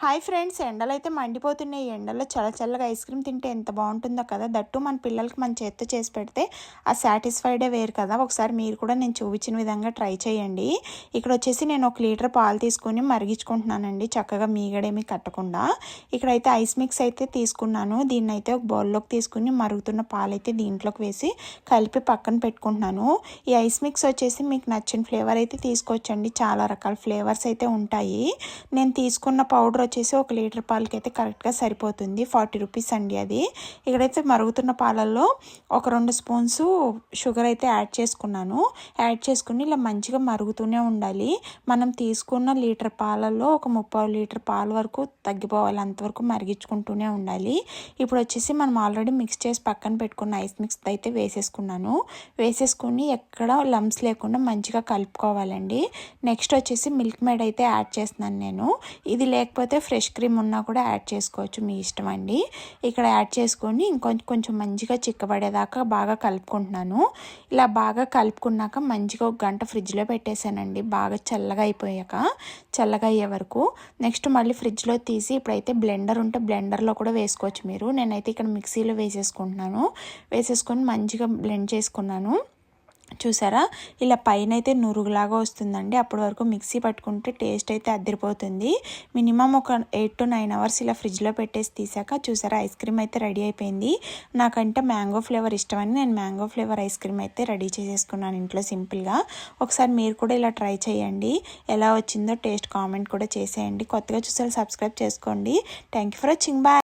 Hi friends, ఎండలైతే మండిపోతున్నాయి. ఈ ఎండల్లో చల్లగా ఐస్ క్రీమ్ తింటే ఎంత బాగుంటుందో కదా. దట్టు మన పిల్లలకి మన చేత్తో చేసి పెడితే ఆ సాటిస్ఫైడే వేరు కదా. ఒకసారి మీరు కూడా నేను చూపించిన విధంగా ట్రై చేయండి. ఇక్కడ వచ్చేసి నేను 1 లీటర్ పాలు తీసుకొని మరిగించుకుంటున్నానండి, చక్కగా మీగడేమీ కట్టకుండా. ఇక్కడైతే ఐస్ మిక్స్ అయితే తీసుకున్నాను. దీన్ని అయితే ఒక బౌల్లోకి తీసుకుని మరుగుతున్న పాలైతే దీంట్లోకి వేసి కలిపి పక్కన పెట్టుకుంటున్నాను. ఈ ఐస్ మిక్స్ వచ్చేసి మీకు నచ్చిన ఫ్లేవర్ అయితే తీసుకోవచ్చండి. చాలా రకాల ఫ్లేవర్స్ అయితే ఉంటాయి. నేను తీసుకున్న పౌడర్ వచ్చేసి 1 లీటర్ పాలకి అయితే కరెక్ట్గా సరిపోతుంది. 40 రూపీస్ అండి అది. ఇక్కడైతే మరుగుతున్న పాలల్లో ఒక 2 స్పూన్స్ షుగర్ అయితే యాడ్ చేసుకున్నాను. యాడ్ చేసుకుని ఇలా మంచిగా మరుగుతూనే ఉండాలి. మనం తీసుకున్న లీటర్ పాలల్లో ఒక 3/4 లీటర్ పాల వరకు తగ్గిపోవాలి, అంతవరకు మరిగించుకుంటూనే ఉండాలి. ఇప్పుడు వచ్చేసి మనం ఆల్రెడీ మిక్స్ చేసి పక్కన పెట్టుకున్న ఐస్ మిక్స్ అయితే వేసేసుకున్నాను. వేసేసుకుని ఎక్కడ లంప్స్ లేకుండా మంచిగా కలుపుకోవాలండి. నెక్స్ట్ వచ్చేసి మిల్క్ మేడ్ అయితే యాడ్ చేస్తున్నాను నేను. ఇది లేకపోతే ఫ్రెష్ క్రీమ్ ఉన్నా కూడా యాడ్ చేసుకోవచ్చు, మీ ఇష్టం అండి. ఇక్కడ యాడ్ చేసుకొని కొంచెం మంచిగా చిక్కబడేదాకా బాగా కలుపుకుంటున్నాను. ఇలా బాగా కలుపుకున్నాక మంచిగా 1 గంట ఫ్రిడ్జ్లో పెట్టేశానండి, బాగా చల్లగా అయిపోయాక, చల్లగా అయ్యే వరకు. నెక్స్ట్ మళ్ళీ ఫ్రిడ్జ్లో తీసి ఇప్పుడైతే బ్లెండర్ ఉంటే బ్లెండర్లో కూడా వేసుకోవచ్చు మీరు. నేనైతే ఇక్కడ మిక్సీలో వేసేసుకుంటున్నాను. వేసేసుకొని మంచిగా బ్లెండ్ చేసుకున్నాను. చూసారా, ఇలా పైన అయితే నురుగులాగా వస్తుందండి. అప్పటి వరకు మిక్సీ పట్టుకుంటే టేస్ట్ అయితే అదిరిపోతుంది. మినిమం ఒక 8 to 9 అవర్స్ ఇలా ఫ్రిడ్జ్లో పెట్టేసి తీసాక చూసారా, ఐస్ క్రీమ్ అయితే రెడీ అయిపోయింది. నాకంటే మ్యాంగో ఫ్లేవర్ ఇష్టమని నేను మ్యాంగో ఫ్లేవర్ ఐస్ క్రీమ్ అయితే రెడీ చేసేసుకున్నాను ఇంట్లో సింపుల్గా. ఒకసారి మీరు కూడా ఇలా ట్రై చేయండి. ఎలా వచ్చిందో టేస్ట్ కామెంట్ కూడా చేసేయండి. కొత్తగా చూసారు సబ్స్క్రైబ్ చేసుకోండి. Thank you for watching. Bye.